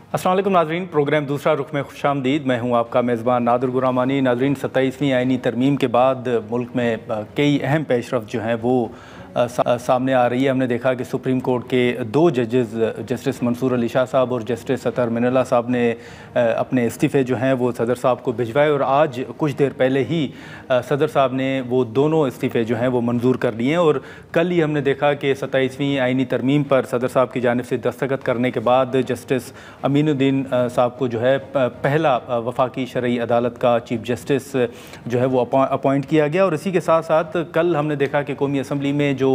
अस्सलाम वालेकुम नाज़रीन, प्रोग्राम दूसरा रुख में खुशामदीद। मैं हूं आपका मेज़बान नादिर गुरामानी। नाज़रीन, 27वीं आइनी तरमीम के बाद मुल्क में कई अहम पेशरफ़्त जो हैं वो सामने आ रही है। हमने देखा कि सुप्रीम कोर्ट के दो जजेस जस्टिस मंसूर अली शाह साहब और जस्टिस अतर मिनल्ला साहब ने अपने इस्तीफ़े जो हैं वो सदर साहब को भिजवाए और आज कुछ देर पहले ही सदर साहब ने वो दोनों इस्तीफ़े जो हैं वो मंजूर कर लिए हैं। और कल ही हमने देखा कि 27वीं आइनी तरमीम पर सदर साहब की जानिब से दस्तखत करने के बाद जस्टिस अमीनुद्दीन साहब को जो है पहला वफाकी शरई अदालत का चीफ जस्टिस जो है वो अपॉइंट किया गया। और इसी के साथ साथ कल हमने देखा कि कौमी असम्बली में जो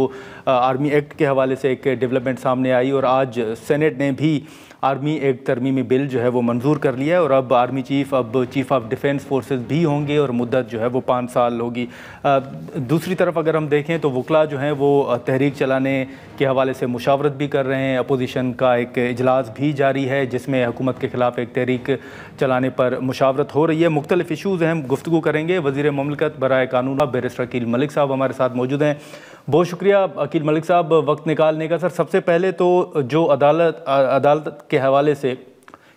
आर्मी एक्ट के हवाले से एक डेवलपमेंट सामने आई और आज सेनेट ने भी आर्मी एक्ट तरमीमी बिल जो है वो मंजूर कर लिया है और अब आर्मी चीफ़ अब चीफ़ ऑफ डिफेंस फोर्सेस भी होंगे और मुद्दत जो है वो 5 साल होगी। दूसरी तरफ अगर हम देखें तो वकला जो हैं वो तहरीक चलाने के हवाले से मुशावरत भी कर रहे हैं। अपोजिशन का एक इजलास भी जारी है जिसमें हुकूमत के ख़िलाफ़ एक तहरीक चलाने पर मुशावरत हो रही है। मुख्तलिफ इशूज़ हैं, हम गुफ्तगू करेंगे। वज़ीर ममलकत बराए कानून बैरिस्टर अकील मलिक साहब हमारे साथ मौजूद हैं। बहुत शुक्रिया अकील मलिक साहब वक्त निकालने का। सर, सबसे पहले तो जो अदालत के हवाले से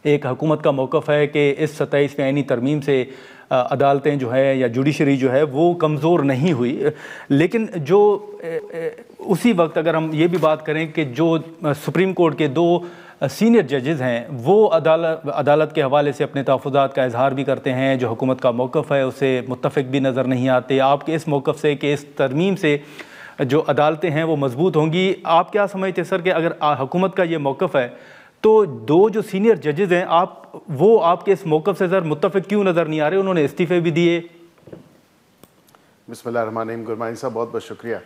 एक हुकूमत का मौक़िफ़ है कि इस 27वीं आइनी तरमीम से अदालतें जो है या जुडिशरी जो है वो कमज़ोर नहीं हुई, लेकिन जो उसी वक्त अगर हम ये भी बात करें कि जो सुप्रीम कोर्ट के दो सीनियर जजेज़ हैं वो अदालत के हवाले से अपने तहफ़्फ़ुज़ात का इजहार भी करते हैं, जो हुकूमत का मौक़िफ़ है उससे मुत्तफ़िक भी नज़र नहीं आते। आपके इस मौक़िफ़ से कि इस तरमीम से जो अदालतें हैं वो मजबूत होंगी, आप क्या समझते हैं सर कि अगर हुकूमत का ये मौक़िफ़ है तो दो जो सीनियर जजेज़ हैं वो आपके इस मौक़िफ़ से सर मुत्तफ़िक क्यों नज़र नहीं आ रहे? उन्होंने इस्तीफ़े भी दिए। बिस्मिल्लाहिर्रहमानिर्रहीम। गुरमानी साहब बहुत बहुत शुक्रिया।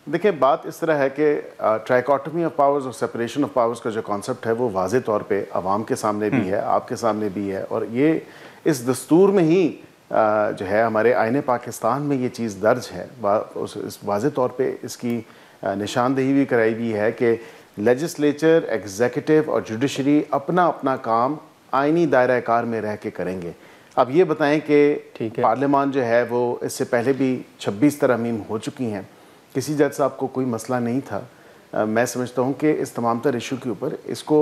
देखिए, बात इस तरह है कि ट्राइकॉटमी ऑफ पावर्स और सेपरेशन ऑफ पावर्स का जो कॉन्सेप्ट है वो वाज़े तौर पे अवाम के सामने भी है, आपके सामने भी है और ये इस दस्तूर में ही जो है हमारे आईने पाकिस्तान में ये चीज़ दर्ज है। इस वाज़े तौर पे इसकी निशानदेही भी कराई हुई है कि लेजिस्लेचर, एग्जीक्यूटिव और जुडिशरी अपना अपना काम आइनी दायरा कार में रह के करेंगे। अब ये बताएं कि पार्लियामान जो है वो इससे पहले भी 26 तरमीम हो चुकी हैं, किसी जज साहब को कोई मसला नहीं था। मैं समझता हूँ कि इस तमाम तर इशू के ऊपर इसको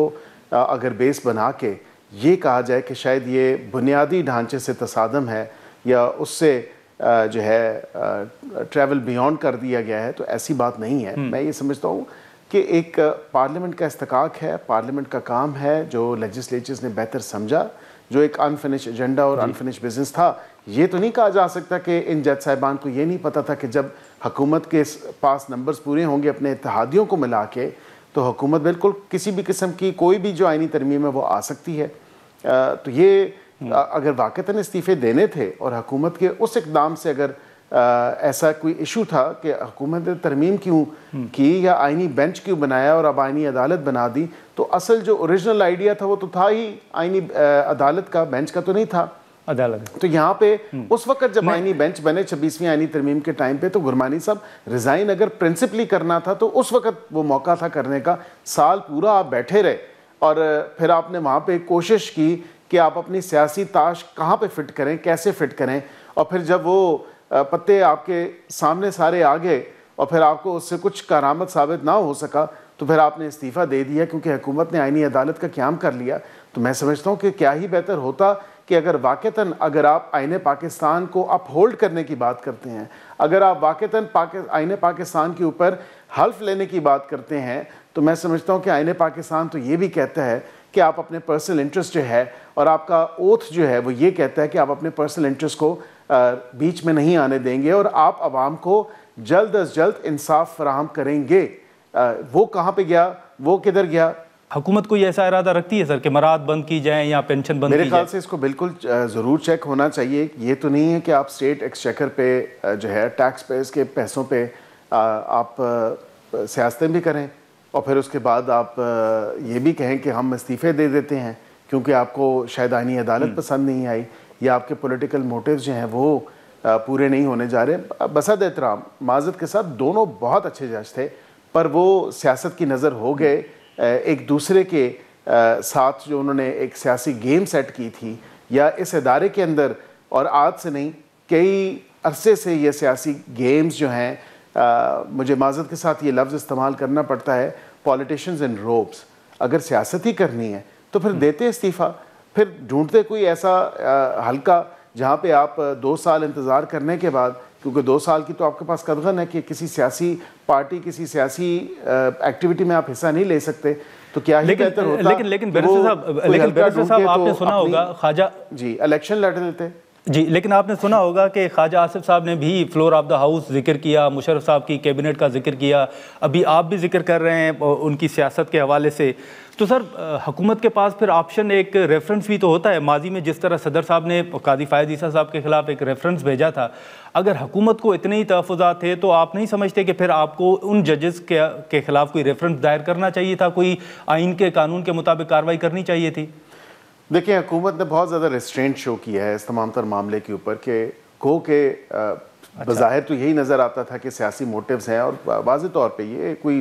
अगर बेस बना के ये कहा जाए कि शायद ये बुनियादी ढांचे से तसादम है या उससे जो है ट्रैवल बियॉन्ड कर दिया गया है, तो ऐसी बात नहीं है। मैं ये समझता हूँ कि एक पार्लियामेंट का इस्तेकाक है, पार्लियामेंट का काम है जो लेजिस्लेचर्स ने बेहतर समझा, जो एक अनफिनिश एजेंडा और अनफिनिश बिजनेस था। ये तो नहीं कहा जा सकता कि इन जज साहिबान को ये नहीं पता था कि जब हुकूमत के पास नंबर्स पूरे होंगे अपने इत्तेहादियों को मिला के तो हुकूमत बिल्कुल किसी भी किस्म की कोई भी जो आइनी तरमीम है वो आ सकती है। तो ये अगर वाक़तन इस्तीफ़े देने थे और हुकूमत के उस इक़दाम से अगर ऐसा कोई इशू था कि हुकूमत ने तरमीम क्यों की या आइनी बेंच क्यों बनाया और अब आइनी अदालत बना दी, तो असल जो ओरिजिनल आइडिया था वो तो था ही आइनी अदालत का, बेंच का तो नहीं था अदालत। तो यहाँ पे उस वक्त जब आइनी बेंच बने 26वीं आइनी तरमीम के टाइम पे, तो गुरमानी साहब रिज़ाइन अगर प्रिंसिपली करना था तो उस वक्त वो मौका था करने का। साल पूरा आप बैठे रहे और फिर आपने वहाँ पे कोशिश की कि आप अपनी सियासी ताश कहाँ पे फिट करें, कैसे फिट करें, और फिर जब वो पत्ते आपके सामने सारे आ गए और फिर आपको उससे कुछ करामत साबित ना हो सका तो फिर आपने इस्तीफ़ा दे दिया क्योंकि हुकूमत ने आइनी अदालत का क़याम कर लिया। तो मैं समझता हूँ कि क्या ही बेहतर होता कि अगर वाक़तन अगर आप आइने पाकिस्तान को अपहोल्ड करने की बात करते हैं, अगर आप वाक़तन आइने पाकिस्तान के ऊपर हल्फ लेने की बात करते हैं, तो मैं समझता हूँ कि आइने पाकिस्तान तो ये भी कहता है कि आप अपने पर्सनल इंटरेस्ट जो है और आपका ओथ जो है वो ये कहता है कि आप अपने पर्सनल इंटरेस्ट को बीच में नहीं आने देंगे और आप आवाम को जल्द अज जल्द इंसाफ फराहम करेंगे। वो कहाँ पे गया, वो किधर गया? हुकूमत कोई ऐसा इरादा रखती है सर कि मराद बंद की जाए या पेंशन बंद की जाए? मेरे ख्याल से इसको बिल्कुल ज़रूर चेक होना चाहिए। ये तो नहीं है कि आप स्टेट एक्सचेकर पे जो है टैक्स पेयर्स के पैसों पे आप सियासतें भी करें और फिर उसके बाद आप ये भी कहें कि हम इस्तीफ़े दे देते हैं क्योंकि आपको शायद आइनी अदालत पसंद नहीं आई या आपके पॉलिटिकल मोटिव्स जो हैं वो पूरे नहीं होने जा रहे। बसद एहतराम माज़रत के साथ दोनों बहुत अच्छे जज थे, पर वो सियासत की नज़र हो गए। एक दूसरे के साथ जो उन्होंने एक सियासी गेम सेट की थी या इस इदारे के अंदर, और आज से नहीं कई अरसे से ये सियासी गेम्स जो हैं, मुझे माज़रत के साथ ये लफ्ज़ इस्तेमाल करना पड़ता है, पॉलिटिशियंस इन रोब्स। अगर सियासत ही करनी है तो फिर देते इस्तीफ़ा, फिर ढूंढते कोई ऐसा हल्का जहाँ पे आप 2 साल इंतज़ार करने के बाद, क्योंकि 2 साल की तो आपके पास कदगन है कि किसी सियासी पार्टी, किसी सियासी एक्टिविटी में आप हिस्सा नहीं ले सकते, तो क्या ही बेहतर होता। लेकिन बैरिस्टर साहब आपने सुना होगा ख्वाजा जी इलेक्शन लड़ लेते जी, लेकिन आपने सुना होगा कि ख्वाजा आसिफ साहब ने भी फ्लोर ऑफ द हाउस जिक्र किया, मुशर्रफ साहब की कैबिनेट का जिक्र किया, अभी आप भी जिक्र कर रहे हैं उनकी सियासत के हवाले से। तो सर हुकूमत के पास फिर ऑप्शन, एक रेफरेंस भी तो होता है। माजी में जिस तरह सदर साहब ने कादी फायद ईसा साहब के खिलाफ एक रेफरेंस भेजा था, अगर हुकूमत को इतने ही तहफ़्फ़ुज़ात थे तो आप नहीं समझते कि फिर आपको उन जजेस के खिलाफ कोई रेफरेंस दायर करना चाहिए था, कोई आइन के कानून के मुताबिक कार्रवाई करनी चाहिए थी? देखिए, हुकूमत ने बहुत ज़्यादा रेस्ट्रेंट शो किया है इस तमाम तर मामले के ऊपर कि गो के बज़ाहिर तो यही नज़र आता था कि सियासी मोटिव्स हैं, और वाज़ेह तौर पे ये कोई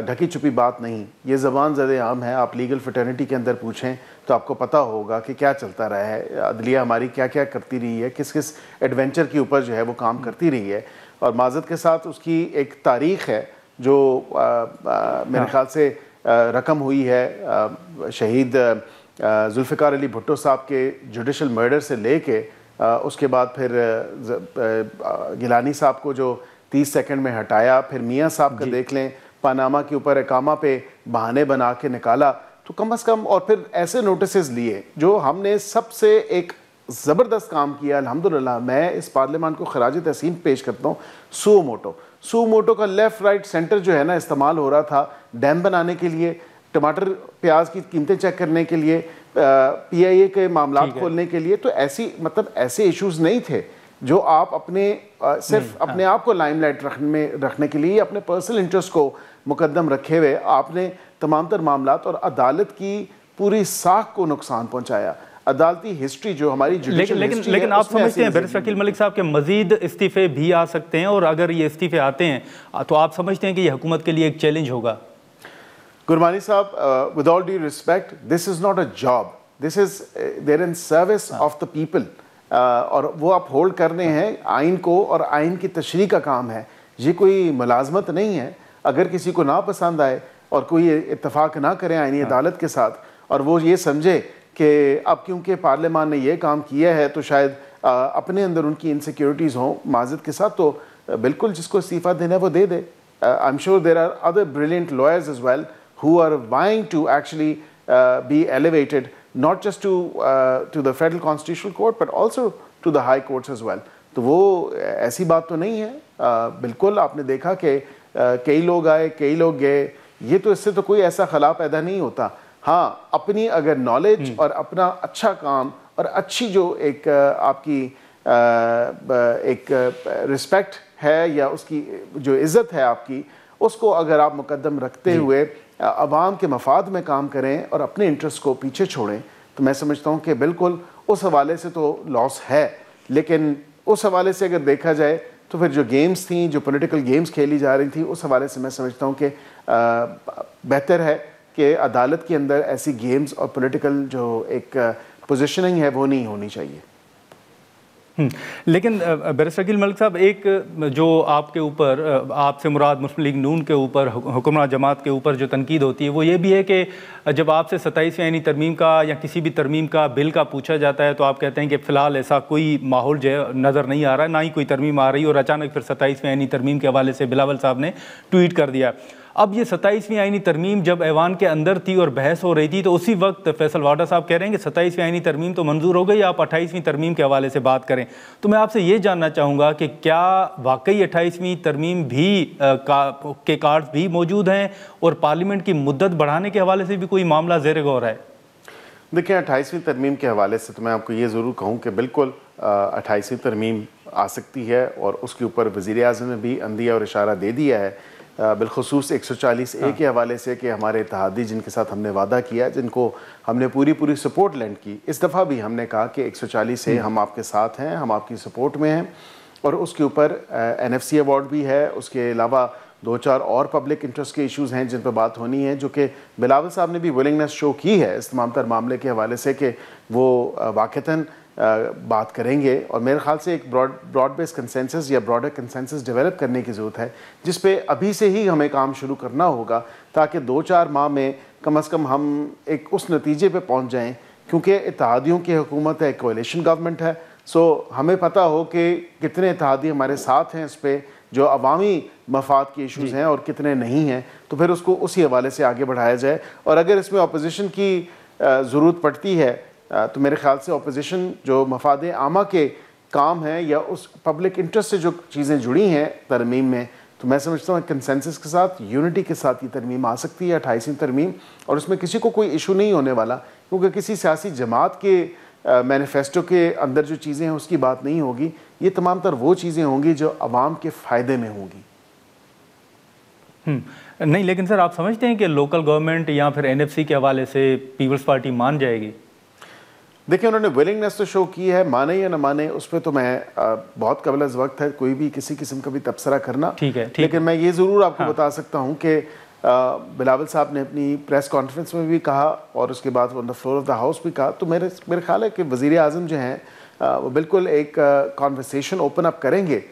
ढकी छुपी बात नहीं, ये ज़बान ज़द आम है। आप लीगल फ्रेटर्निटी के अंदर पूछें तो आपको पता होगा कि क्या चलता रहा है, अदलिया हमारी क्या क्या करती रही है, किस किस एडवेंचर के ऊपर जो है वो काम करती रही है, और माज़त के साथ उसकी एक तारीख़ है जो मेरे ख्याल से रकम हुई है शहीद जुल्फ़िकार अली भुट्टो साहब के जुडिशल मर्डर से लेके उसके बाद फिर गिलानी साहब को जो 30 सेकंड में हटाया, फिर मियाँ साहब का देख लें, पनामा के ऊपर इकामा पे बहाने बना के निकाला, तो कम अज़ कम, और फिर ऐसे नोटिस लिए जो हमने सबसे एक ज़बरदस्त काम किया अल्हम्दुलिल्लाह। मैं इस पार्लियामान को खराज तहसीन पेश करता हूँ। सू मोटो का लेफ़्ट राइट सेंटर जो है ना इस्तेमाल हो रहा था डैम बनाने के लिए, टमाटर प्याज की कीमतें चेक करने के लिए, PIA के मामला खोलने के लिए। तो ऐसी मतलब ऐसे इश्यूज नहीं थे जो आप अपने सिर्फ अपने आप को लाइमलाइट रखने के लिए, अपने पर्सनल इंटरेस्ट को मुकद्दम रखे हुए आपने तमाम तर मामला और अदालत की पूरी साख को नुकसान पहुंचाया। अदालती हिस्ट्री जो हमारी लेकिन आप समझते हैं बैरिस्टर शकील मलिक साहब के मजीद इस्तीफे भी आ सकते हैं, और अगर ये इस्तीफे आते हैं तो आप समझते हैं कि ये हुकूमत के लिए एक चैलेंज होगा? Gurbani sahab, with all due respect, this is not a job, this is there in service of the people, और वो आप होल्ड करने हैं आइन को, और आइन की तशरीह का काम है, ये कोई मुलाजमत नहीं है। अगर किसी को ना पसंद आए और कोई इत्तफाक ना करे आइनी अदालत के साथ, और वो ये समझे कि अब क्योंकि पार्लियामान ने ये काम किया है तो शायद अपने अंदर उनकी इनसिक्योरिटीज़ हों माज़िद के साथ, तो बिल्कुल जिसको इस्तीफ़ा देना है वो दे दे। I am sure there are other brilliant lawyers as well who are vying to actually be elevated not just to the Federal Constitutional Court but also to the High Courts as well. तो वो ऐसी बात तो नहीं है। बिल्कुल आपने देखा कि कई लोग आए, कई लोग गए, ये तो इससे तो कोई ऐसा खला पैदा नहीं होता। हाँ, अपनी अगर नॉलेज और अपना अच्छा काम और अच्छी जो एक आपकी एक रिस्पेक्ट है या उसकी जो इज़्ज़त है आपकी, उसको अगर आप मुकद्दम रखते हुए अवाम के मफाद में काम करें और अपने इंटरेस्ट को पीछे छोड़ें, तो मैं समझता हूँ कि बिल्कुल उस हवाले से तो लॉस है। लेकिन उस हवाले से अगर देखा जाए तो फिर जो गेम्स थी, जो पॉलिटिकल गेम्स खेली जा रही थी, उस हवाले से मैं समझता हूँ कि बेहतर है कि अदालत के अंदर ऐसी गेम्स और पॉलिटिकल जो एक पोजीशनिंग है वो नहीं होनी चाहिए। लेकिन बैरिस्टर शकील मलिक साहब, एक जो आपके ऊपर, आपसे मुराद मुस्लिम लीग नून के ऊपर, हुक्मरान जमात के ऊपर जो तनकीद होती है वो ये भी है कि जब आपसे 27वीं आईनी तरमीम का या किसी भी तरमीम का बिल का पूछा जाता है तो आप कहते हैं कि फ़िलहाल ऐसा कोई माहौल जो नज़र नहीं आ रहा है, ना ही कोई तरमीम आ रही, और अचानक फिर 27वीं आईनी तरमीम के हवाले से बिलावल साहब ने ट्वीट कर दिया। अब ये 27वीं आईनी तरमीम जब ऐवान के अंदर थी और बहस हो रही थी तो उसी वक्त फैसल वाडा साहब कह रहे हैं कि 27वीं आईनी तरमीम तो मंजूर हो गई, आप 28वीं तरमीम के हवाले से बात करें। तो मैं आपसे ये जानना चाहूँगा कि क्या वाकई 28वीं तरमीम भी के कार्ड्स भी मौजूद हैं और पार्लियामेंट की मुद्दत बढ़ाने के हवाले से भी कोई मामला ज़ेर गौर है? देखिए, 28वीं तरमीम के हवाले से तो मैं आपको ये ज़रूर कहूँ कि बिल्कुल 28वीं तरमीम आ सकती है, और उसके ऊपर वज़ीर-ए-आज़म ने भी अंदिया और इशारा दे दिया है, बिलखुसूस 140A के हवाले से कि हमारे इत्तेहादी जिनके साथ हमने वादा किया, जिनको हमने पूरी सपोर्ट लैंड की, इस दफ़ा भी हमने कहा कि 140A हम आपके साथ हैं, हम आपकी सपोर्ट में हैं, और उसके ऊपर NFC अवार्ड भी है। उसके अलावा 2-4 और पब्लिक इंटरेस्ट के इश्यूज़ हैं जिन पर बात होनी है, जो कि बिलावल साहब ने भी विलिंगनेस शो की है इस तमाम तर मामले के हवाले से कि वो वाक़तन बात करेंगे। और मेरे ख्याल से एक ब्रॉड बेस्ड कंसेंसस या ब्रॉडर कंसेंसस डेवलप करने की ज़रूरत है, जिस पे अभी से ही हमें काम शुरू करना होगा, ताकि 2-4 माह में कम से कम हम एक उस नतीजे पे पहुंच जाएं, क्योंकि इत्तेहादियों की हुकूमत है, कोalition गवर्नमेंट है। सो हमें पता हो कि कितने इत्तेहादी हमारे साथ हैं इस पर जो अवामी मफाद के इशूज़ हैं और कितने नहीं हैं, तो फिर उसको उसी हवाले से आगे बढ़ाया जाए। और अगर इसमें अपोजिशन की ज़रूरत पड़ती है तो मेरे ख्याल से अपोजिशन जो मफाद आमा के काम है या उस पब्लिक इंटरेस्ट से जो चीज़ें जुड़ी हैं तरमीम में, तो मैं समझता हूँ कंसेंसस के साथ, यूनिटी के साथ ये तरमीम आ सकती है, 28वीं तरमीम। और उसमें किसी को कोई इशू नहीं होने वाला, क्योंकि किसी सियासी जमात के मैनिफेस्टो के अंदर जो चीज़ें हैं उसकी बात नहीं होगी। ये तमाम तर वो चीज़ें होंगी जो आवाम के फ़ायदे में होंगी। नहीं, लेकिन सर आप समझते हैं कि लोकल गवर्नमेंट या फिर NFC के हवाले से पीपल्स पार्टी मान जाएगी? देखिए, उन्होंने विलिंगनेस तो शो की है, माने या ना माने उस पर तो मैं बहुत कबल अज़ वक्त है कोई भी किसी किस्म का भी तबसरा करना। ठीक है। लेकिन मैं ये ज़रूर आपको बता सकता हूँ कि बिलावल साहब ने अपनी प्रेस कॉन्फ्रेंस में भी कहा और उसके बाद on the floor of the house भी कहा, तो मेरे ख्याल है कि वज़ीर आज़म जो हैं वो बिल्कुल एक कॉन्वर्सेशन ओपन अप करेंगे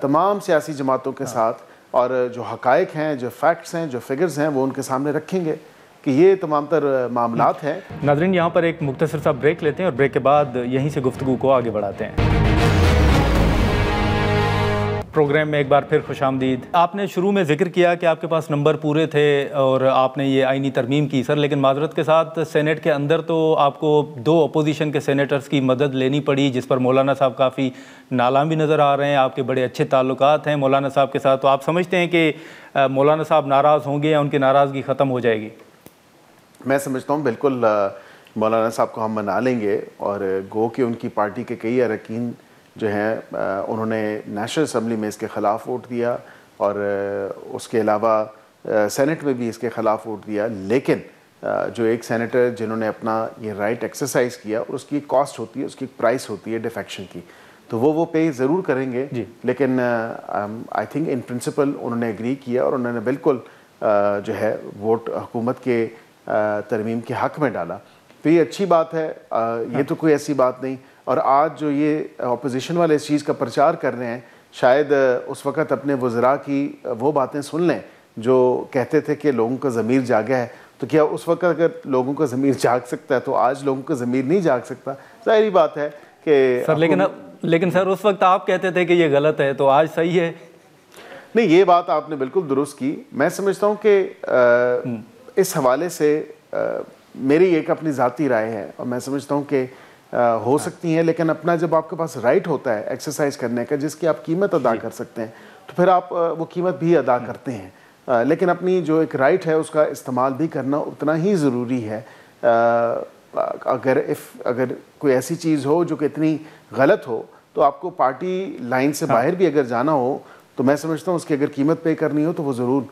तमाम सियासी जमातों के साथ, और जो हक़ाइक़ हैं, जो फैक्ट्स हैं, जो फिगर्स हैं, वो उनके सामने रखेंगे कि ये तमाम तर मामलात हैं। नाज़रीन, यहाँ पर एक मुख्तसर सा ब्रेक लेते हैं और ब्रेक के बाद यहीं से गुफ्तगू को आगे बढ़ाते हैं। प्रोग्राम में एक बार फिर खुशामदीद। आपने शुरू में जिक्र किया कि आपके पास नंबर पूरे थे और आपने ये आईनी तरमीम की सर, लेकिन माजरत के साथ सेनेट के अंदर तो आपको 2 अपोजिशन के सेनेटर्स की मदद लेनी पड़ी, जिस पर मौलाना साहब काफ़ी नालाम भी नज़र आ रहे हैं। आपके बड़े अच्छे ताल्लुकात हैं मौलाना साहब के साथ, तो आप समझते हैं कि मौलाना साहब नाराज़ होंगे या उनकी नाराज़गी ख़त्म हो जाएगी? मैं समझता हूँ बिल्कुल मौलाना साहब को हम मना लेंगे, और गो कि उनकी पार्टी के कई अरकान जो हैं उन्होंने नेशनल असम्बली में इसके ख़िलाफ़ वोट दिया और उसके अलावा सेनेट में भी इसके ख़िलाफ़ वोट दिया। लेकिन जो एक सेनेटर जिन्होंने अपना ये राइट एक्सरसाइज किया, और उसकी कॉस्ट होती है, उसकी प्राइस होती है डिफेक्शन की, तो वो पे ज़रूर करेंगे। लेकिन आई थिंक इन प्रिंसिपल उन्होंने एग्री किया और उन्होंने बिल्कुल जो है वोट हुकूमत के तरमीम के हक़ में डाला, तो ये अच्छी बात है। ये तो कोई ऐसी बात नहीं। और आज जो ये अपोजिशन वाले इस चीज़ का प्रचार कर रहे हैं, शायद उस वक़्त अपने वज़रा की वो बातें सुन लें जो कहते थे कि लोगों का ज़मीर जागा है। तो क्या उस वक़्त अगर लोगों का ज़मीर जाग सकता है तो आज लोगों का ज़मीर नहीं जाग सकता? ज़ाहिर बात है कि सर लेकिन सर उस वक्त आप कहते थे कि ये गलत है, तो आज सही है? नहीं, ये बात आपने बिल्कुल दुरुस्त की। मैं समझता हूँ कि इस हवाले से मेरी एक अपनी ज़ाती राय है, और मैं समझता हूँ कि हो सकती हैं, लेकिन अपना जब आपके पास राइट होता है एक्सरसाइज करने का, जिसकी आप कीमत अदा कर सकते हैं, तो फिर आप वो कीमत भी अदा करते हैं। लेकिन अपनी जो एक राइट है उसका इस्तेमाल भी करना उतना ही ज़रूरी है। अगर कोई ऐसी चीज़ हो जो कि इतनी गलत हो, तो आपको पार्टी लाइन से बाहर भी अगर जाना हो, तो मैं समझता हूँ उसकी अगर कीमत पे करनी हो तो वो ज़रूर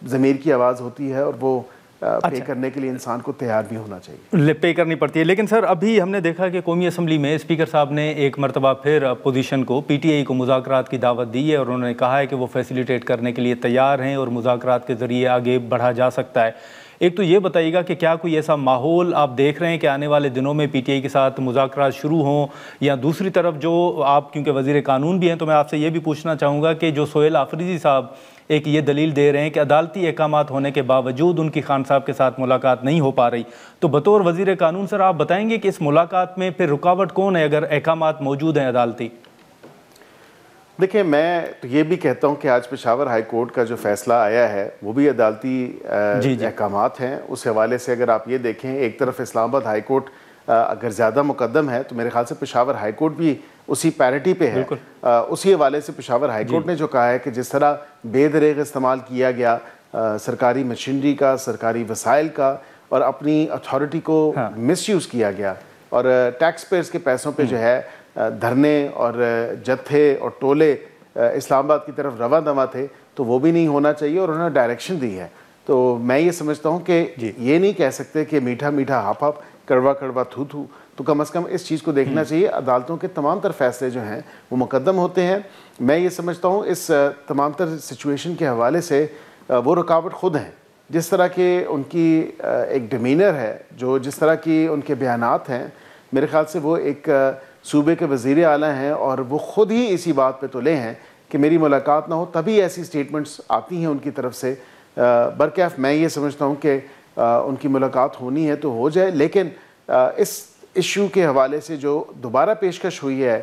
ज़मीर की आवाज़ होती है, और वो पे करने के लिए इंसान को तैयार भी होना चाहिए। पे करनी पड़ती है। लेकिन सर अभी हमने देखा कि कौमी असम्बली में स्पीकर साहब ने एक मरतबा फिर अपोजिशन को, PTI को मुज़ाकरात की दावत दी है और उन्होंने कहा है कि वो फैसिलिटेट करने के लिए तैयार हैं और मुज़ाकरात के ज़रिए आगे बढ़ा जा सकता है। एक तो ये बताइएगा कि क्या कोई ऐसा माहौल आप देख रहे हैं कि आने वाले दिनों में PTI के साथ मुज़ाकरात शुरू हों, या दूसरी तरफ जो आप क्योंकि वज़ीर कानून भी हैं, तो मैं आपसे ये भी पूछना चाहूँगा कि जो सोहेल आफरीदी साहब एक ये दलील दे रहे हैं कि अदालती अहकामात होने के बावजूद उनकी खान साहब के साथ मुलाकात नहीं हो पा रही, तो बतौर वज़ीर कानून सर आप बताएंगे कि इस मुलाकात में फिर रुकावट कौन है अगर अहकामात मौजूद हैं अदालती? देखिए, मैं तो ये भी कहता हूँ कि आज पेशावर हाई कोर्ट का जो फैसला आया है वो भी अदालती अहकामात हैं। उस हवाले से अगर आप ये देखें, एक तरफ इस्लामाबाद हाई कोर्ट अगर ज़्यादा मुकद्दम है, तो मेरे ख्याल से पेशावर हाई कोर्ट भी उसी पैरिटी पे है। उसी हवाले से पेशावर हाई कोर्ट ने जो कहा है कि जिस तरह बेदरेग इस्तेमाल किया गया सरकारी मशीनरी का, सरकारी वसाइल का, और अपनी अथॉरिटी को मिसयूज़ किया गया, और टैक्स पेयर्स के पैसों पे जो है धरने और जत्थे और टोले इस्लामाबाद की तरफ रवा दवा थे, तो वो भी नहीं होना चाहिए, और उन्होंने डायरेक्शन दी है। तो मैं ये समझता हूँ कि ये नहीं कह सकते कि मीठा मीठा हाफ हाफ, कड़वा कड़वा थू थू, तो कम से कम इस चीज़ को देखना चाहिए। अदालतों के तमाम तर फैसले जो हैं वो मुकद्दम होते हैं। मैं ये समझता हूँ इस तमाम तर सिचुएशन के हवाले से वो रुकावट ख़ुद हैं। जिस तरह के उनकी एक डिमीनर है, जो जिस तरह की उनके बयानात हैं, मेरे ख्याल से वो एक सूबे के वज़ीर आला हैं, और वो ख़ुद ही इसी बात पे तुले हैं कि मेरी मुलाकात ना हो, तभी ऐसी स्टेटमेंट्स आती हैं उनकी तरफ से। बरकैफ मैं ये समझता हूँ कि उनकी मुलाकात होनी है तो हो जाए, लेकिन इस इशू के हवाले से जो दोबारा पेशकश हुई है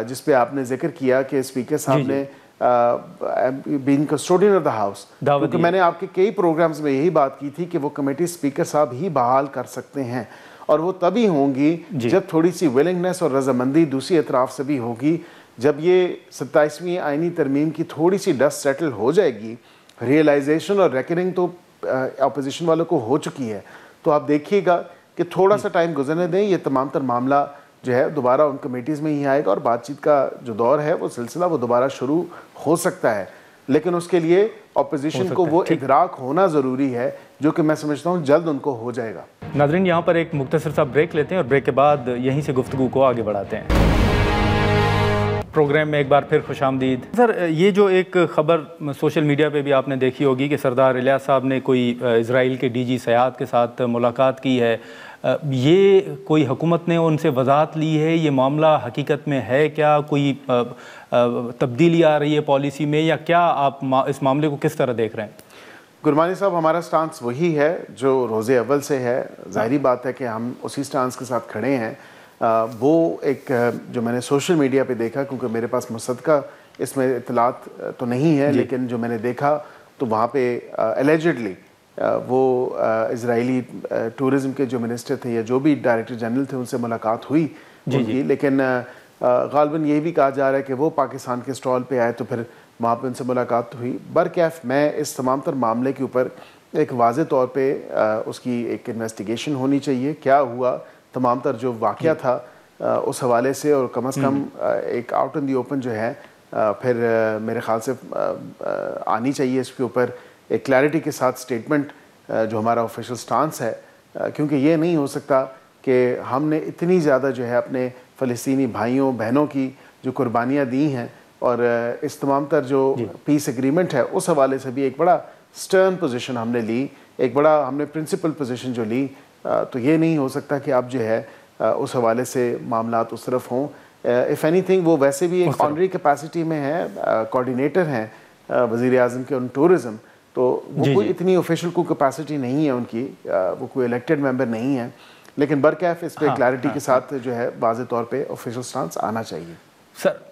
जिस पे आपने जिक्र किया कि स्पीकर साहब ने being custodian of the house, क्योंकि मैंने आपके कई प्रोग्राम्स में यही बात की थी कि वो कमेटी स्पीकर साहब ही बहाल कर सकते हैं, और वो तभी होंगी जब थोड़ी सी विलिंगनेस और रजामंदी दूसरी अतराफ से भी होगी। जब ये 27वीं आईनी तरमीम की थोड़ी सी डस्ट सेटल हो जाएगी, रियलाइजेशन और रेकनिंग तो अपोजिशन वालों को हो चुकी है, तो आप देखिएगा कि थोड़ा सा टाइम गुजरने दें, ये तमाम तर मामला जो है दोबारा उन कमेटीज़ में ही आएगा और बातचीत का जो दौर है वो सिलसिला वो दोबारा शुरू हो सकता है। लेकिन उसके लिए अपोजिशन को वो इदराक होना ज़रूरी है, जो कि मैं समझता हूँ जल्द उनको हो जाएगा। नाज़रीन, यहाँ पर एक मुख्तसर सा ब्रेक लेते हैं और ब्रेक के बाद यहीं से गुफ्तगू को आगे बढ़ाते हैं। प्रोग्राम में एक बार फिर खुशामदीद। सर, ये जो एक ख़बर सोशल मीडिया पे भी आपने देखी होगी कि सरदार इलियास साहब ने कोई इजराइल के डीजी सयाद के साथ मुलाकात की है, ये कोई हुकूमत ने उनसे वजाहत ली है, ये मामला हकीकत में है क्या, कोई तब्दीली आ रही है पॉलिसी में, या क्या आप इस मामले को किस तरह देख रहे हैं? गुरमानी साहब, हमारा स्टांस वही है जो रोज़े अव्वल से है। ज़ाहिरी बात है कि हम उसी स्टांस के साथ खड़े हैं। वो एक जो मैंने सोशल मीडिया पे देखा, क्योंकि मेरे पास मुसद्दका इसमें इत्तलात तो नहीं है, लेकिन जो मैंने देखा तो वहाँ पे एलिजिडली वो इजरायली टूरिज़म के जो मिनिस्टर थे या जो भी डायरेक्टर जनरल थे उनसे मुलाकात हुई उनकी, लेकिन गालिबन ये भी कहा जा रहा है कि वो पाकिस्तान के स्टॉल पे आए तो फिर वहाँ पे उनसे मुलाकात हुई। बरकैफ मैं इस तमाम तर मामले के ऊपर एक वाज़े तौर पे उसकी एक इन्वेस्टिगेशन होनी चाहिए, क्या हुआ, तमाम तर जो वाक़या था उस हवाले से, और कम अज़ कम एक आउट इन दी ओपन जो है फिर मेरे ख़्याल से आनी चाहिए इसके ऊपर एक क्लैरिटी के साथ स्टेटमेंट जो हमारा ऑफिशियल स्टांस है, क्योंकि ये नहीं हो सकता कि हमने इतनी ज़्यादा जो है अपने फ़लस्तीनी भाइयों बहनों की जो कुर्बानियाँ दी हैं और इस तमाम तर जो पीस एग्रीमेंट है उस हवाले से भी एक बड़ा स्टर्न पोजीशन हमने ली, एक बड़ा हमने प्रिंसिपल पोजीशन जो ली, तो ये नहीं हो सकता कि अब जो है उस हवाले से मामलात उस तरफ हों। इफ़ एनीथिंग वो वैसे भी एक ऑनरी कैपेसिटी में है, कोऑर्डिनेटर हैं वज़ीर आज़म के ऑन टूरिज़म, तो वो कोई इतनी ऑफिशियल कोई कैपेसिटी नहीं है उनकी, वो कोई इलेक्टेड मेंबर नहीं है, लेकिन बरकैफ इस पे क्लैरिटी के साथ जो है वाज़े तौर पे ऑफिशियल स्टांस आना चाहिए। सर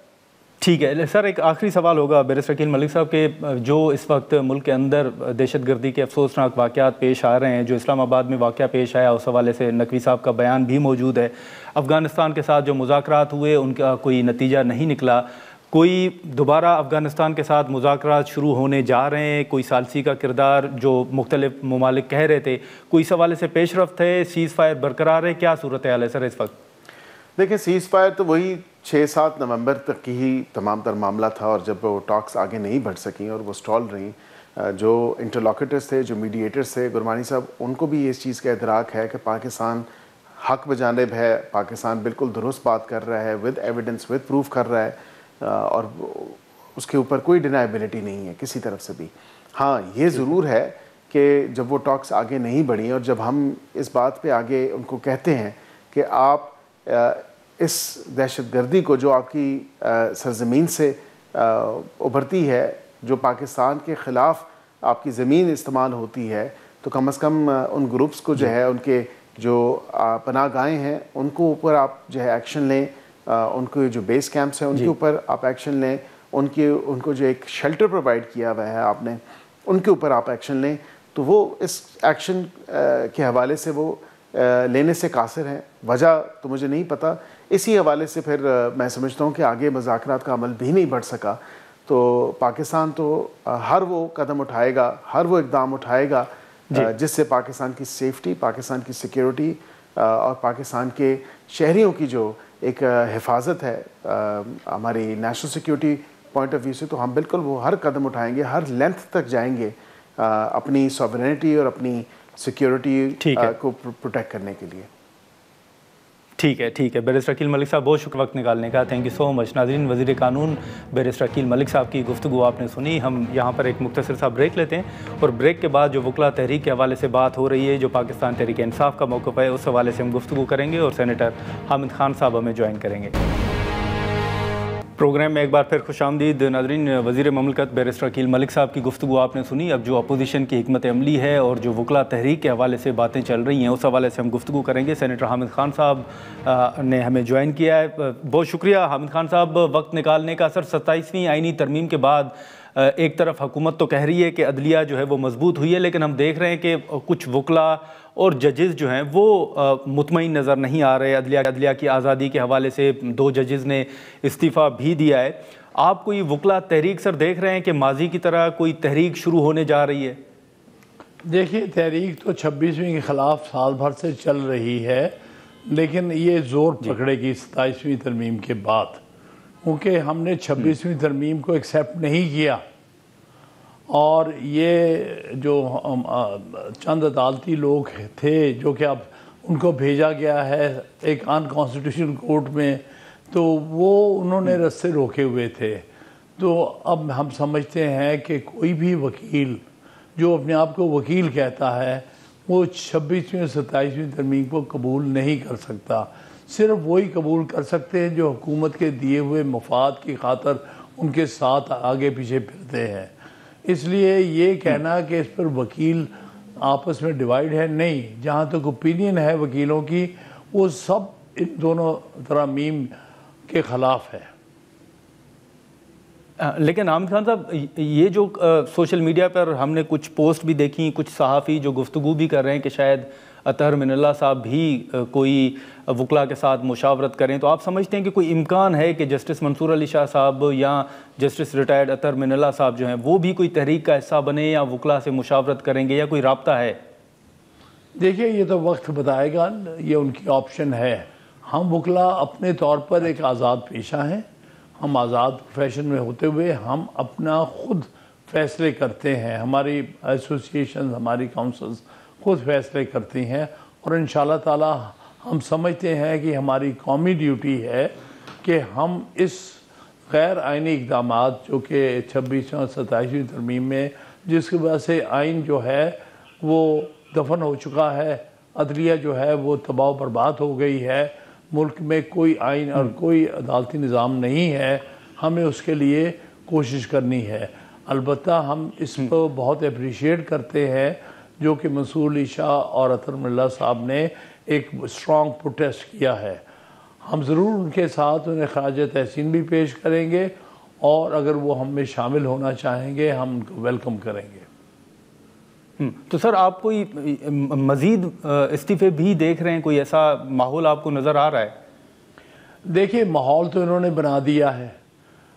ठीक है। सर, एक आखिरी सवाल होगा बैरिस्टर अकील मलिक साहब के, जो इस वक्त मुल्क के अंदर दहशतगर्दी के अफसोसनाक वाक़यात पेश आ रहे हैं, जो इस्लामाबाद में वाक़या पेश आया उस हवाले से नकवी साहब का बयान भी मौजूद है, अफ़गानिस्तान के साथ जो मुज़ाकरात हुए उनका कोई नतीजा नहीं निकला, कोई दोबारा अफ़गानिस्तान के साथ मुज़ाकरात शुरू होने जा रहे हैं, कोई सालसी का किरदार जो मुख्तलिफ ममालिक कह रहे थे, कोई इस हवाले से पेशरफ्त है, सीज़ फायर बरकरार है, क्या सूरत हाल है सर इस वक्त? देखिए, सीज़ फायर तो वही 6-7 नवंबर तक की ही तमाम तर मामला था, और जब वो टॉक्स आगे नहीं बढ़ सकी और वो स्टॉल रहीं, जो इंटरलॉकेटर्स थे, जो मीडिएटर्स थे, गुरमानी साहब, उनको भी इस चीज़ का इदराक है कि पाकिस्तान हक बजानिब है, पाकिस्तान बिल्कुल दुरुस्त बात कर रहा है, विद एविडेंस, विद प्रूफ कर रहा है, और उसके ऊपर कोई डिनाइबिलिटी नहीं है किसी तरफ से भी। हाँ, ये ज़रूर है कि जब वो टॉक्स आगे नहीं बढ़ी और जब हम इस बात पे आगे उनको कहते हैं कि आप इस दहशतगर्दी को जो आपकी सरजमीन से उभरती है, जो पाकिस्तान के ख़िलाफ़ आपकी ज़मीन इस्तेमाल होती है, तो कम अज़ कम उन ग्रुप्स को जो है, उनके जो पनाहगाहें हैं, उनको ऊपर आप जो है एक्शन लें, उनको जो बेस कैंप्स हैं उनके ऊपर आप एक्शन लें, उनको जो एक शेल्टर प्रोवाइड किया हुआ है आपने, उनके ऊपर आप एक्शन लें, तो वो इस एक्शन के हवाले से वो लेने से कासिर हैं। वजह तो मुझे नहीं पता, इसी हवाले से फिर मैं समझता हूँ कि आगे मुज़ाकरात का अमल भी नहीं बढ़ सका। तो पाकिस्तान तो हर वो कदम उठाएगा, हर वो इक़दाम उठाएगा जिससे पाकिस्तान की सेफ्टी, पाकिस्तान की सिक्योरिटी और पाकिस्तान के शहरियों की जो एक हिफाजत है हमारी national security point of view से, तो हम बिल्कुल वो हर कदम उठाएंगे, हर लेंथ तक जाएंगे अपनी सॉवरेनिटी और अपनी सिक्योरिटी को प्रोटेक्ट करने के लिए। ठीक है। बैरिस्टर अकील मलिक साहब, बहुत शुक्र वक्त निकालने का, थैंक यू सो मच। नाज़रीन, वज़ीर कानून बैरिस्टर अकील मलिक साहब की गुफ्तगू आपने सुनी। हम यहाँ पर एक मुख्तसर सा ब्रेक लेते हैं और ब्रेक के बाद जो वकला तहरीक के हवाले से बात हो रही है, जो पाकिस्तान तहरीक इंसाफ का मौक़िफ़ है, उस हवाले से हम गुफ्तगू करेंगे और सेनेटर हामिद खान साहब हमें ज्वाइन करेंगे। प्रोग्राम में एक बार फिर खुशामदीद नाज़रीन। वज़ीर ममलकत बैरिस्टर अकील मलिक साहब की गुफ्तगू आपने सुनी। अब जो अपोजिशन की हिकमत अमली है और जो वकला तहरीक के हवाले से बातें चल रही हैं, उस हवाले से हम गुफ्तगू करेंगे। सेनेटर हामिद खान साहब ने हमें ज्वाइन किया है। बहुत शुक्रिया हामिद खान साहब वक्त निकालने का। सर, 27वीं आइनी तरमीम के बाद एक तरफ हुकूमत तो कह रही है कि अदलिया जो है वो मजबूत हुई है, लेकिन हम देख रहे हैं कि कुछ वकला और जजेस जो हैं वो मुतमईन नज़र नहीं आ रहे। अदलिया की आज़ादी के हवाले से 2 जजेस ने इस्तीफ़ा भी दिया है। आप कोई वकला तहरीक सर देख रहे हैं कि माजी की तरह कोई तहरीक शुरू होने जा रही है? देखिए, तहरीक तो 26वीं के ख़िलाफ़ साल भर से चल रही है, लेकिन ये ज़ोर पकड़ेगी 27वीं तरमीम के बाद, क्योंकि हमने 26वीं तरमीम को एक्सेप्ट नहीं किया। और ये जो चंद अदालती लोग थे जो कि अब उनको भेजा गया है एक अनकॉन्स्टिट्यूशनल कोर्ट में, तो वो उन्होंने रस्ते रोके हुए थे। तो अब हम समझते हैं कि कोई भी वकील जो अपने आप को वकील कहता है वो 26वीं और 27वीं तरमीम को कबूल नहीं कर सकता। सिर्फ वही कबूल कर सकते हैं जो हुकूमत के दिए हुए मफाद की खातर उनके साथ आगे पीछे फिरते हैं। इसलिए ये कहना कि इस पर वकील आपस में डिवाइड है, नहीं। जहाँ तक ओपिनियन है वकीलों की, वो सब इन दोनों तरमीम के ख़िलाफ़ है। लेकिन हामिद खान साहब, ये जो सोशल मीडिया पर हमने कुछ पोस्ट भी देखी, कुछ सहाफ़ी जो गुफ्तगू भी कर रहे हैं कि शायद अतहर मिनल्ला साहब भी कोई वकला के साथ मुशावरत करें, तो आप समझते हैं कि कोई इम्कान है कि जस्टिस मंसूर अली शाह साहब या जस्टिस रिटायर्ड अतहर मिनल्ला साहब जो हैं वो भी कोई तहरीक का हिस्सा बने या वकला से मुशावरत करेंगे, या कोई राब्ता है? देखिए, ये तो वक्त बताएगा, ये उनकी ऑप्शन है। हम वकला अपने तौर पर एक आज़ाद पेशा हैं। हम आज़ाद प्रोफेशन में होते हुए हम अपना खुद फैसले करते हैं। हमारी एसोसिएशन, हमारी काउंसिल्स खुद फैसले करती हैं, और इंशाअल्लाह ताला हम समझते हैं कि हमारी कौमी ड्यूटी है कि हम इस गैर आइनी इक़दाम जो कि 26वीं और 27वीं तरमीम में, जिसकी वजह से आइन जो है वो दफन हो चुका है, अदलिया जो है वो तबाह बर्बाद हो गई है, मुल्क में कोई आइन और कोई अदालती निज़ाम नहीं है, हमें उसके लिए कोशिश करनी है। अलबत्ता हम इसको बहुत अप्रिशिएट करते हैं जो कि मंसूर अली शाह और अतहर मिनल्ला साहब ने एक स्ट्रॉन्ग प्रोटेस्ट किया है। हम ज़रूर उनके साथ उन्हें खराज तहसीन भी पेश करेंगे, और अगर वो हम में शामिल होना चाहेंगे हम उनको वेलकम करेंगे। तो सर, आप कोई मज़ीद इस्तीफ़े भी देख रहे हैं? कोई ऐसा माहौल आपको नज़र आ रहा है? देखिए, माहौल तो इन्होंने बना दिया है।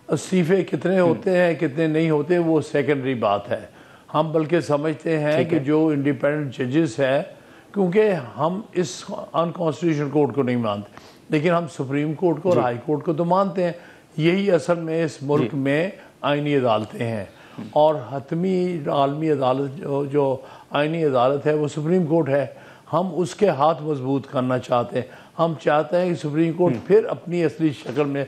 इस्तीफ़े कितने होते हैं कितने नहीं होते वो सेकेंडरी बात है। हम बल्कि समझते हैं कि जो इंडिपेंडेंट जजेस हैं, क्योंकि हम इस अनकॉन्स्टिट्यूशनल कोर्ट को नहीं मानते, लेकिन हम सुप्रीम कोर्ट को और हाई कोर्ट को तो मानते हैं। यही असल में इस मुल्क में आइनी अदालतें हैं, और हतमी आलमी अदालत जो आइनी अदालत है वो सुप्रीम कोर्ट है। हम उसके हाथ मजबूत करना चाहते हैं। हम चाहते हैं कि सुप्रीम कोर्ट फिर अपनी असली शक्ल में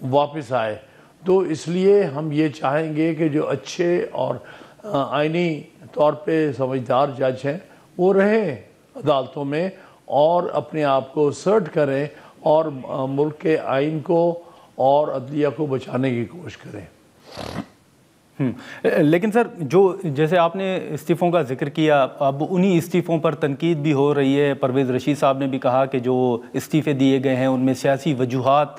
वापस आए। तो इसलिए हम ये चाहेंगे कि जो अच्छे और आइनी तौर पे समझदार जज हैं वो रहें अदालतों में और अपने आप को सर्ट करें और मुल्क के आइन को और अदलिया को बचाने की कोशिश करें। लेकिन सर, जो जैसे आपने इस्तीफ़ों का जिक्र किया, अब उन्हीं इस्तीफ़ों पर तनकीद भी हो रही है। परवेज़ रशीद साहब ने भी कहा कि जो इस्तीफ़े दिए गए हैं उनमें सियासी वजूहात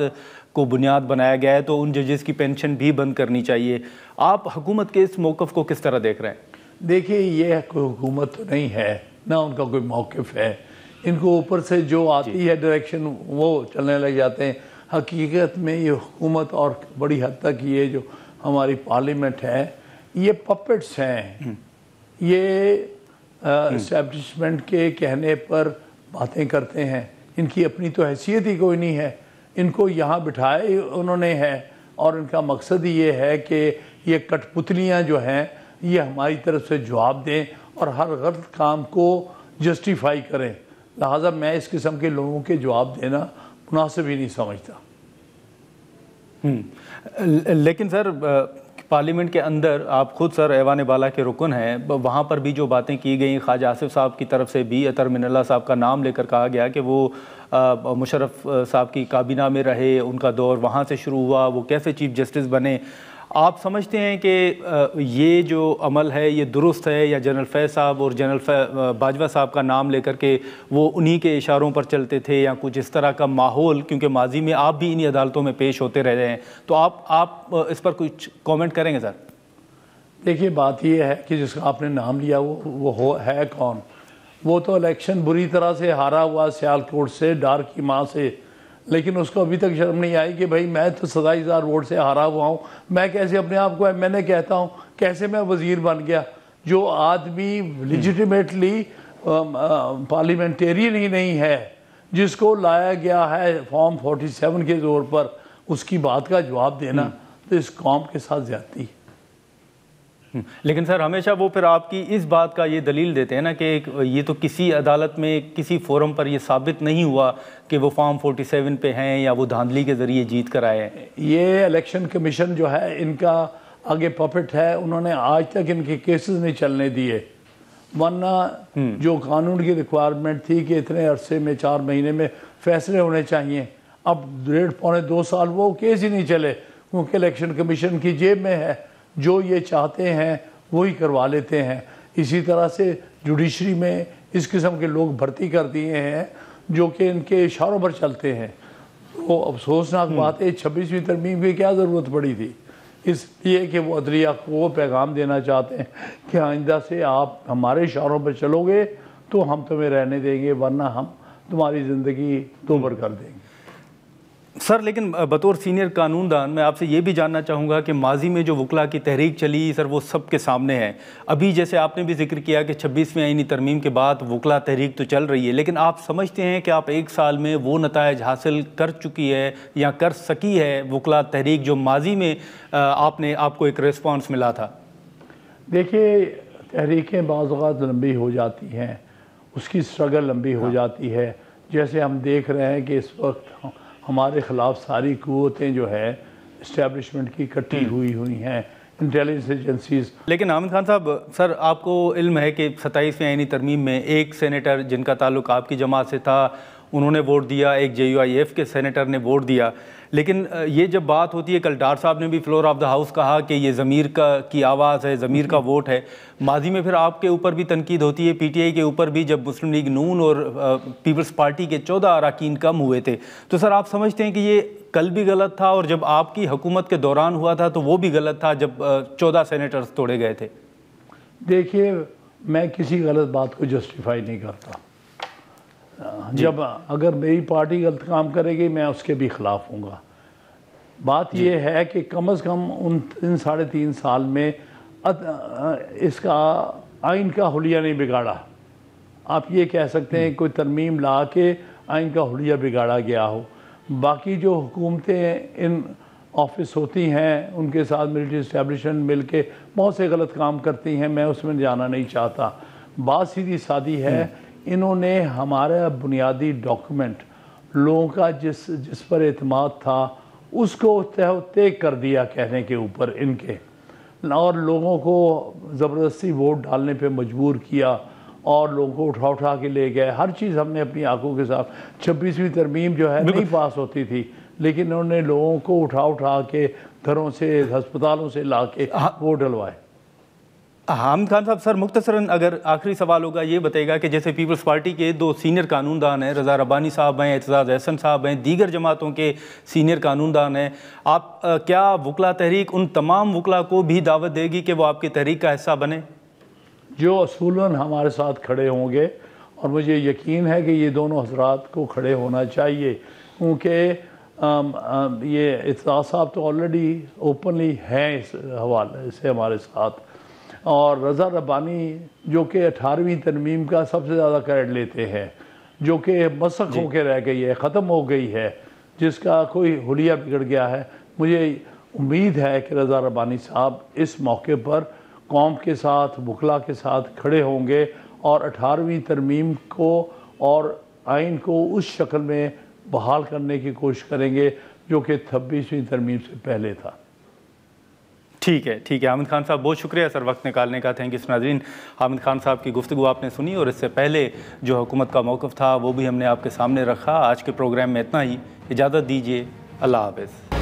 को बुनियाद बनाया गया है, तो उन जजेस की पेंशन भी बंद करनी चाहिए। आप हुकूमत के इस मौक़िफ़ को किस तरह देख रहे हैं? देखिए, ये कोई हुकूमत तो नहीं है, ना उनका कोई मौक़िफ़ है। इनको ऊपर से जो आती है डायरेक्शन वो चलने लग जाते हैं। हकीकत में ये हुकूमत और बड़ी हद तक ये जो हमारी पार्लियामेंट है ये पपेट्स हैं। ये इस्टेब्लिशमेंट के कहने पर बातें करते हैं। इनकी अपनी तो हैसियत ही कोई नहीं है। इनको यहाँ बिठाए उन्होंने है, और इनका मकसद ये है कि ये कठपुतलियाँ जो हैं ये हमारी तरफ से जवाब दें और हर गलत काम को जस्टिफाई करें। लिहाजा मैं इस किस्म के लोगों के जवाब देना मुनासिब ही नहीं समझता। लेकिन सर, पार्लियामेंट के अंदर आप खुद सर ऐवान बाला के रुकन हैं, वहाँ पर भी जो बातें की गई, ख्वाजा आसिफ साहब की तरफ से भी अतर मिनल्ला साहब का नाम लेकर कहा गया कि वो मुशर्रफ साहब की काबीना में रहे, उनका दौर वहाँ से शुरू हुआ, वो कैसे चीफ जस्टिस बने। आप समझते हैं कि ये जो अमल है ये दुरुस्त है, या जनरल फैज़ साहब और जनरल बाजवा साहब का नाम लेकर के वो उन्हीं के इशारों पर चलते थे, या कुछ इस तरह का माहौल, क्योंकि माजी में आप भी इन्हीं अदालतों में पेश होते रहे हैं, तो आप इस पर कुछ कमेंट करेंगे सर? देखिए, बात ये है कि जिसका आपने नाम लिया वो है कौन? वो तो इलेक्शन बुरी तरह से हारा हुआ सियालकोट से, डार की माँ से, लेकिन उसको अभी तक शर्म नहीं आई कि भाई मैं तो 27,000 वोट से हारा हुआ हूँ, मैं कैसे अपने आप को मैंने कहता हूँ, कैसे मैं वज़ीर बन गया? जो आदमी लिजिटिमेटली पार्लियामेंटेरियन ही नहीं है, जिसको लाया गया है फॉर्म 47 के ज़ोर पर, उसकी बात का जवाब देना तो इस कौम के साथ ज़्यादती। लेकिन सर हमेशा वो फिर आपकी इस बात का ये दलील देते हैं ना कि ये तो किसी अदालत में, किसी फोरम पर ये साबित नहीं हुआ कि वो फॉर्म 47 पे हैं या वो धांधली के ज़रिए जीत कर आए हैं। ये इलेक्शन कमीशन जो है इनका आगे पपेट है, उन्होंने आज तक इनके केसेस नहीं चलने दिए, वरना जो कानून की रिक्वायरमेंट थी कि इतने अरसे में 4 महीने में फैसले होने चाहिए, अब 1.5-2 साल वो केस ही नहीं चले, क्योंकि इलेक्शन कमीशन की जेब में है, जो ये चाहते हैं वही करवा लेते हैं। इसी तरह से जुडिशरी में इस किस्म के लोग भर्ती कर दिए हैं जो कि इनके इशारों पर चलते हैं। तो अफसोसनाक बात है, 26वीं तरमीम की क्या ज़रूरत पड़ी थी? इसलिए कि वो अदलिया को पैगाम देना चाहते हैं कि आइंदा से आप हमारे इशारों पर चलोगे तो हम तुम्हें रहने देंगे, वरना हम तुम्हारी ज़िंदगी दोबर कर देंगे। सर लेकिन बतौर सीनियर कानूनदान मैं आपसे ये भी जानना चाहूँगा कि माजी में जो वकला की तहरीक चली सर, वो सब के सामने है। अभी जैसे आपने भी जिक्र किया कि 26वीं आईनी तरमीम के बाद वकला तहरीक तो चल रही है, लेकिन आप समझते हैं कि आप 1 साल में वो नताइज हासिल कर चुकी है या कर सकी है वकला तहरीक जो माजी में आपको एक रिस्पॉन्स मिला था? देखिए, तहरीकें बाज़ औक़ात लंबी हो जाती हैं, उसकी स्ट्रगल लंबी हो जाती है। जैसे हम देख रहे हैं कि इस वक्त हमारे ख़िलाफ़ सारी क़ुव्वतें जो है इस्टेब्लिशमेंट की इकट्ठी हुई हैं, इंटेलिजेंस एजेंसीज। लेकिन आमिर खान साहब, सर आपको इल्म है कि 27वीं आईनी तरमीम में एक सेनेटर जिनका ताल्लुक आपकी जमात से था उन्होंने वोट दिया, एक JUIF के सेनेटर ने वोट दिया, लेकिन ये जब बात होती है, कल डार साहब ने भी फ्लोर ऑफ द हाउस कहा कि ये ज़मीर की आवाज़ है, ज़मीर का वोट है। माजी में फिर आपके ऊपर भी तनकीद होती है, PTI के ऊपर भी, जब मुस्लिम लीग नून और पीपल्स पार्टी के 14 अरकान कम हुए थे। तो सर आप समझते हैं कि ये कल भी गलत था और जब आपकी हुकूमत के दौरान हुआ था तो वो भी गलत था जब 14 सेनेटर्स तोड़े गए थे? देखिए, मैं किसी गलत बात को जस्टिफाई नहीं करता। जब अगर मेरी पार्टी गलत काम करेगी मैं उसके भी ख़िलाफ़ हूँगा। बात यह है कि कम से कम उन 3-3.5 साल में इसका आइन का हुलिया नहीं बिगाड़ा। आप ये कह सकते हैं कोई तरमीम ला के आइन का हुलिया बिगाड़ा गया हो। बाकी जो हुकूमतें इन ऑफिस होती हैं उनके साथ मिलिट्री इस्टेब्लिशमेंट मिल के बहुत से गलत काम करती हैं, मैं उसमें जाना नहीं चाहता। बात सीधी सादी है, इन्होंने हमारा बुनियादी डॉक्यूमेंट लोगों का जिस पर एतमाद था उसको तय कर दिया कहने के ऊपर इनके, और लोगों को ज़बरदस्ती वोट डालने पे मजबूर किया और लोगों को उठा उठा के ले गए। हर चीज़ हमने अपनी आंखों के साथ 26वीं तरमीम जो है नहीं पास होती थी, लेकिन उन्होंने लोगों को उठा के घरों से, अस्पतालों से ला के वोट डलवाए। हामिद खान साहब, सर मुख्तसरन अगर आखिरी सवाल होगा, ये बताएगा कि जैसे पीपल्स पार्टी के 2 सीनियर कानूनदान हैं, रज़ा रब्बानी साहब हैं, एतज़ाज़ एहसन साहब हैं, दीगर जमातों के सीनियर कानूनदान हैं, आप क्या वकला तहरीक उन तमाम वकला को भी दावत देगी कि वो आपकी तहरीक का हिस्सा बने? जो असूलन हमारे साथ खड़े होंगे, और मुझे यकीन है कि ये दोनों हजरात को खड़े होना चाहिए, क्योंकि ये एतज़ाज़ साहब तो ऑलरेडी ओपनली हैं इस हवाले से हमारे साथ, और रज़ा रब्बानी जो कि 18वीं तरमीम का सबसे ज़्यादा क्रेडिट लेते हैं, जो कि मसक होकर रह गई है, ख़त्म हो गई है, जिसका कोई हुलिया बिगड़ गया है। मुझे उम्मीद है कि रज़ा रब्बानी साहब इस मौके पर कौम के साथ, वकला के साथ खड़े होंगे और 18वीं तरमीम को और आइन को उस शक्ल में बहाल करने की कोशिश करेंगे जो कि 26वीं तरमीम से पहले था। ठीक है हामिद खान साहब, बहुत शुक्रिया सर वक्त निकालने का। थैंक यू नाज़रीन। हामिद खान साहब की गुफ्तगू आपने सुनी और इससे पहले जो हुकूमत का मौक़िफ़ था वो भी हमने आपके सामने रखा। आज के प्रोग्राम में इतना ही, इजाज़त दीजिए, अल्लाह हाफ़िज़।